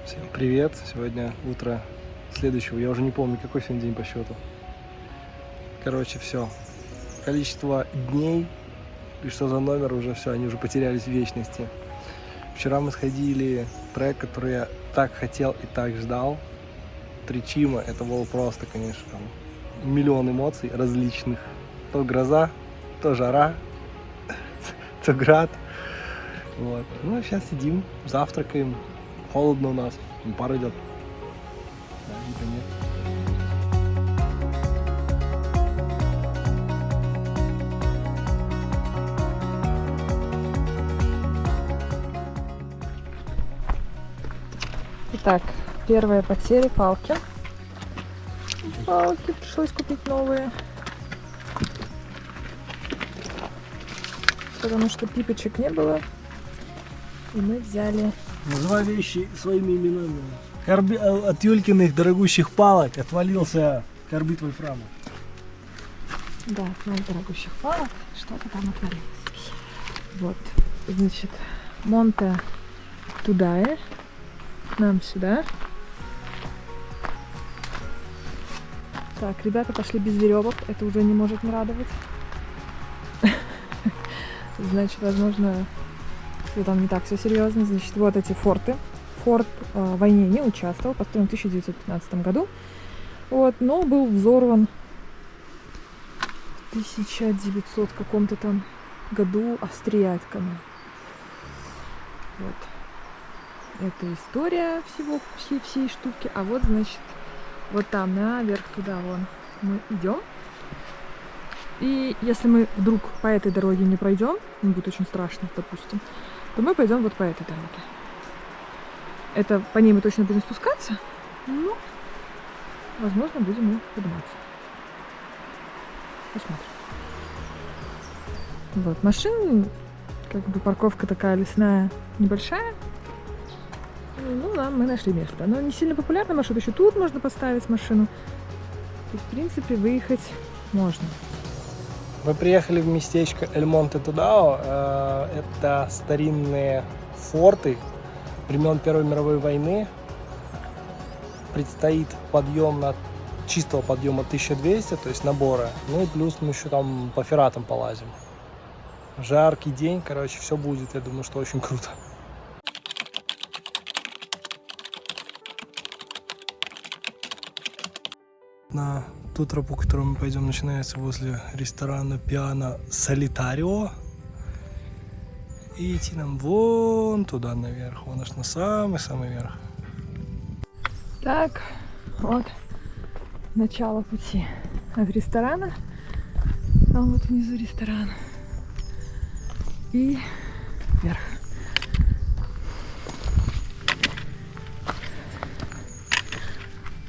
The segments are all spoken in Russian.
Всем привет! Сегодня утро следующего, я уже не помню, какой сегодня день по счету. Короче, все. Количество дней и что за номер уже все, они уже потерялись в вечности. Вчера мы сходили в проект, который я так хотел и так ждал. Тричима, это было просто, конечно, там миллион эмоций различных. То гроза, то жара, то град. Вот. Ну, сейчас сидим, завтракаем. Холодно у нас, пар идет. Да, видно, нет. Итак, первая потеря — палки. Палки пришлось купить новые, потому что пипочек не было. И мы взяли... Называй вещи своими именами. От Юлькиных дорогущих палок отвалился карбид вольфрама. Да, от моих дорогущих палок что-то там отвалилось. Вот, значит, Монте туда, нам сюда. Так, ребята пошли без веревок, это уже не может не радовать. Значит, возможно, что там не так все серьезно. Значит, вот эти форты. Форт в войне не участвовал, построен в 1915 году. Вот, но был взорван в 1900 каком-то там году австриятками. Вот. Это история всей штуки. А вот, значит, вот там наверх туда вон мы идем. И если мы вдруг по этой дороге не пройдем, будет очень страшно, допустим, то мы пойдем вот по этой дороге. Это по ней мы точно будем спускаться, но, возможно, будем и подниматься. Посмотрим. Вот, машин, как бы парковка такая лесная, небольшая. Ну да, мы нашли место. Оно не сильно популярный маршрут, еще тут можно поставить машину. И, в принципе, выехать можно. Мы приехали в местечко Эль-Монте-Тудао. Это старинные форты времен Первой мировой войны. Предстоит подъем чистого подъема 1200, то есть набора. Ну и плюс мы еще там по ферратам полазим. Жаркий день, короче, все будет. Я думаю, что очень круто. На ту тропу, которую мы пойдем, начинается возле ресторана Пиано Солитарио. И идти нам вон туда наверх, вон аж на самый-самый верх. Так, вот начало пути от ресторана. Там вот внизу ресторан. И вверх.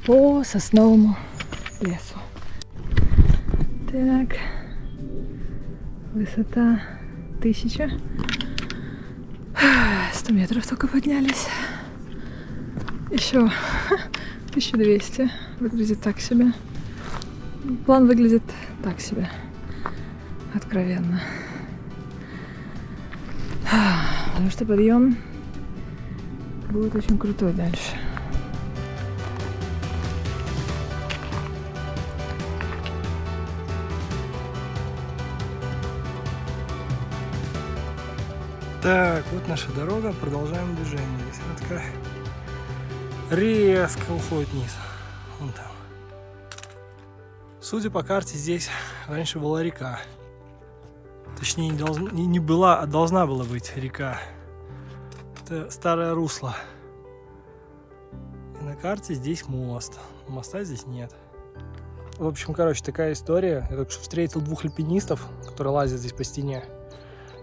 По сосновому лесу. Так, высота 1000. 100 метров только поднялись. Еще 1200. Выглядит так себе. План выглядит так себе. Откровенно. Потому что подъем будет очень крутой дальше. Так, вот наша дорога, продолжаем движение. Здесь она такая резко уходит вниз. Вон там. Судя по карте, здесь раньше была река. Точнее, не была, а должна была быть река. Это старое русло. И на карте здесь мост. Моста здесь нет. В общем, короче, такая история. Я только что встретил 2 альпинистов, которые лазят здесь по стене.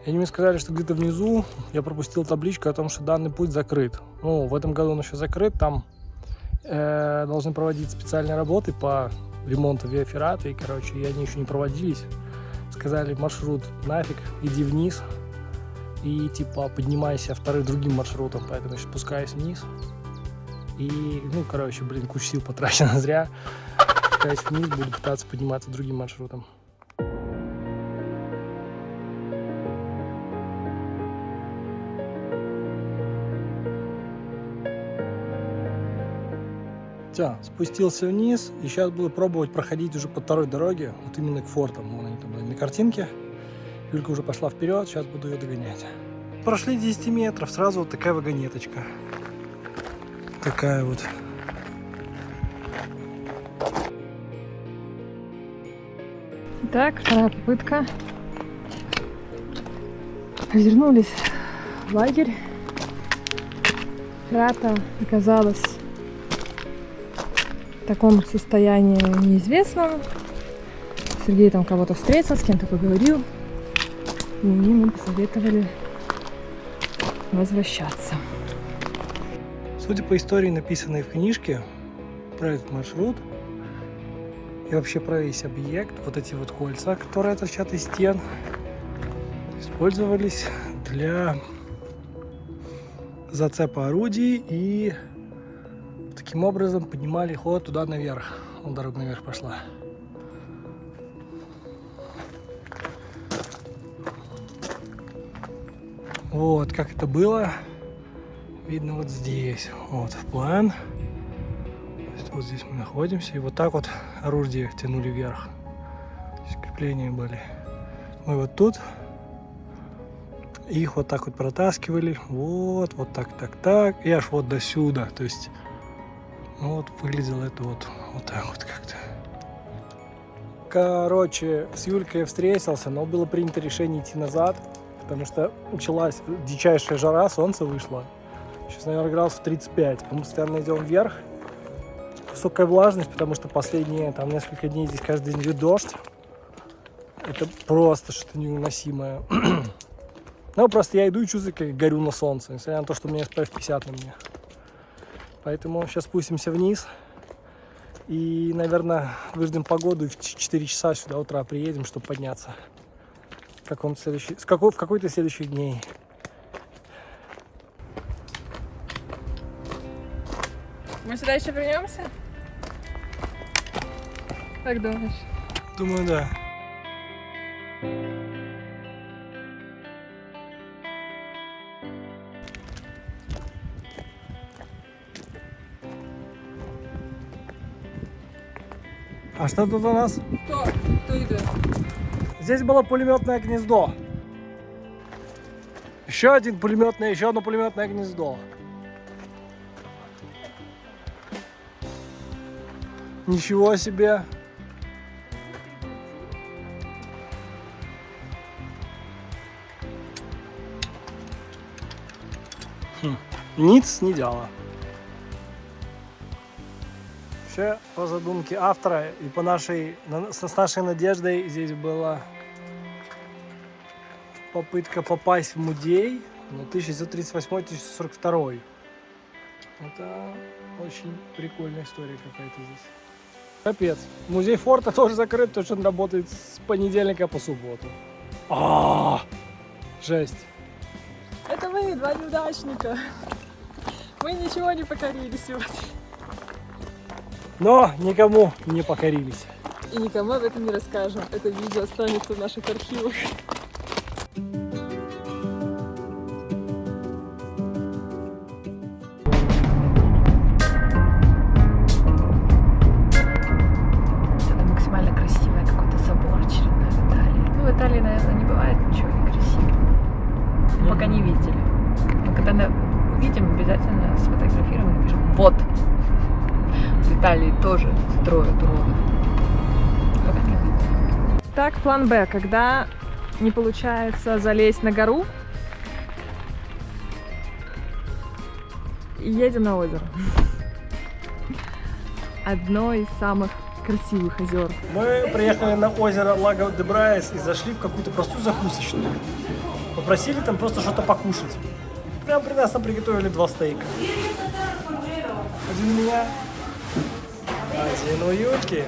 И они мне сказали, что где-то внизу я пропустил табличку о том, что данный путь закрыт. Ну, в этом году он еще закрыт. Там должны проводить специальные работы по ремонту виаферрата. И, короче, они еще не проводились. Сказали, маршрут нафиг, иди вниз. И, типа, поднимайся другим маршрутом. Поэтому я сейчас спускаюсь вниз. И, ну, короче, куча сил потрачено зря. Спускаюсь вниз, буду пытаться подниматься другим маршрутом. Все, спустился вниз, и сейчас буду пробовать проходить уже по второй дороге, вот именно к фортам. Вон они там на картинке. Юлька уже пошла вперед, сейчас буду ее догонять. Прошли 10 метров, сразу вот такая вагонеточка. Такая вот. Итак, вторая попытка. Вернулись в лагерь. Феррата оказалась в таком состоянии неизвестном. Сергей там кого-то встретил, с кем-то поговорил. И мы посоветовали возвращаться. Судя по истории, написанной в книжке про этот маршрут и вообще про весь объект, вот эти вот кольца, которые торчат из стен, использовались для зацепа орудий и таким образом поднимали ход туда наверх. Вон дорога наверх пошла. Вот как это было, видно вот здесь. Вот план. То есть вот здесь мы находимся, и вот так вот орудия тянули вверх. Здесь крепления были. Мы вот тут. Их вот так вот протаскивали. Вот так. И аж вот до сюда. То есть, ну вот выглядело это вот так вот как-то. Короче, с Юлькой я встретился, но было принято решение идти назад. Потому что началась дичайшая жара, солнце вышло. Сейчас, наверное, градусов 35. А мы постоянно идем вверх. Высокая влажность, потому что последние там несколько дней здесь каждый день идет дождь. Это просто что-то невыносимое. Ну, просто я иду и чувствую, как горю на солнце, несмотря на то, что у меня SPF 50 на мне. Поэтому сейчас спустимся вниз. И, наверное, выждем погоду и в 4 часа сюда утра приедем, чтобы подняться. В какой-то следующих дней. Мы сюда еще вернемся? Как думаешь? Думаю, да. А что тут у нас? Кто идет? Здесь было пулеметное гнездо. Еще одно пулеметное гнездо. Ничего себе. Ниц не делала. Все по задумке автора и по с нашей надеждой здесь была попытка попасть в музей, но 1938-1942. Это очень прикольная история какая-то здесь. Капец. Музей форта тоже закрыт, потому что он работает с понедельника по субботу. Жесть. Это мы, два неудачника. Мы ничего не покорили сегодня. Но никому не покорились. И никому об этом не расскажем. Это видео останется в наших архивах. Это максимально красивый какой-то собор очередной в Италии. Ну, в Италии, наверное, не бывает ничего некрасивого. Пока не видели. Но когда увидим, обязательно сфотографируем и напишем «Вот». В Италии тоже строят уроды. Так, план Б. Когда не получается залезть на гору, едем на озеро. Одно из самых красивых озер. Мы приехали на озеро Лаго де Брайес и зашли в какую-то простую закусочную. Попросили там просто что-то покушать. Прямо при нас нам приготовили 2 стейка. Один у меня, один у Юльки.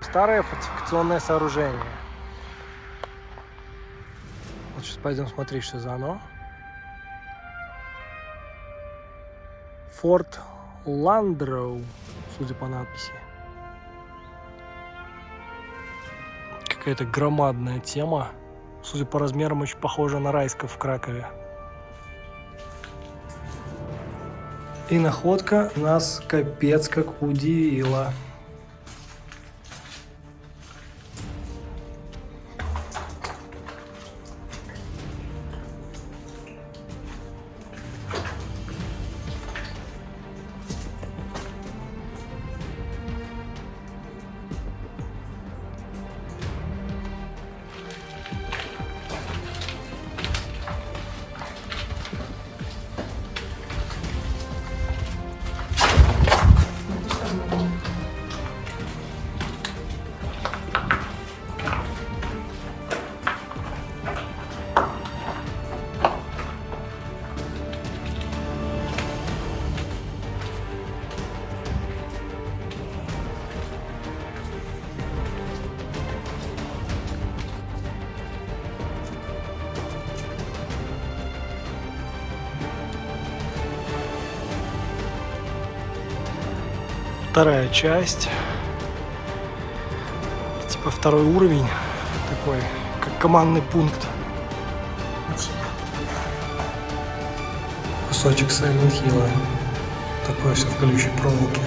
Старое фортификационное сооружение. Вот сейчас пойдем смотреть, что за оно. Форт Ландроу, судя по надписи. Какая-то громадная тема. Судя по размерам, очень похожа на Райского в Кракове. И находка нас капец как удивила. Вторая часть. Типа второй уровень. Такой, как командный пункт. Кусочек Silent Hill. Такое все в колючей проволоке.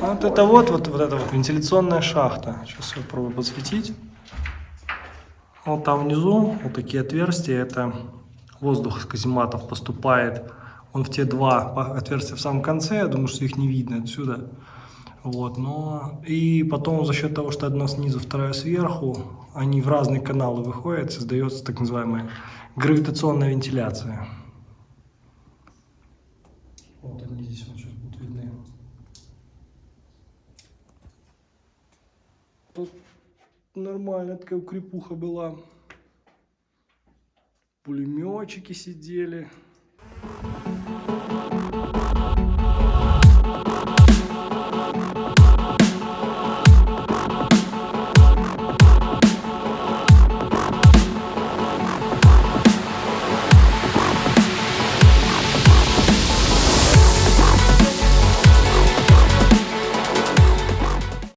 Вот это вот эта вот вентиляционная шахта. Сейчас я попробую подсветить. Вот там внизу вот такие отверстия. Это воздух из казематов поступает. Он в те два отверстия в самом конце. Я думаю, что их не видно отсюда. Вот, но... И потом за счет того, что одно снизу, второе сверху, они в разные каналы выходят, создается так называемая гравитационная вентиляция. Вот они здесь вот сейчас будут видны. Тут нормальная такая укрепуха была. Пулеметчики сидели.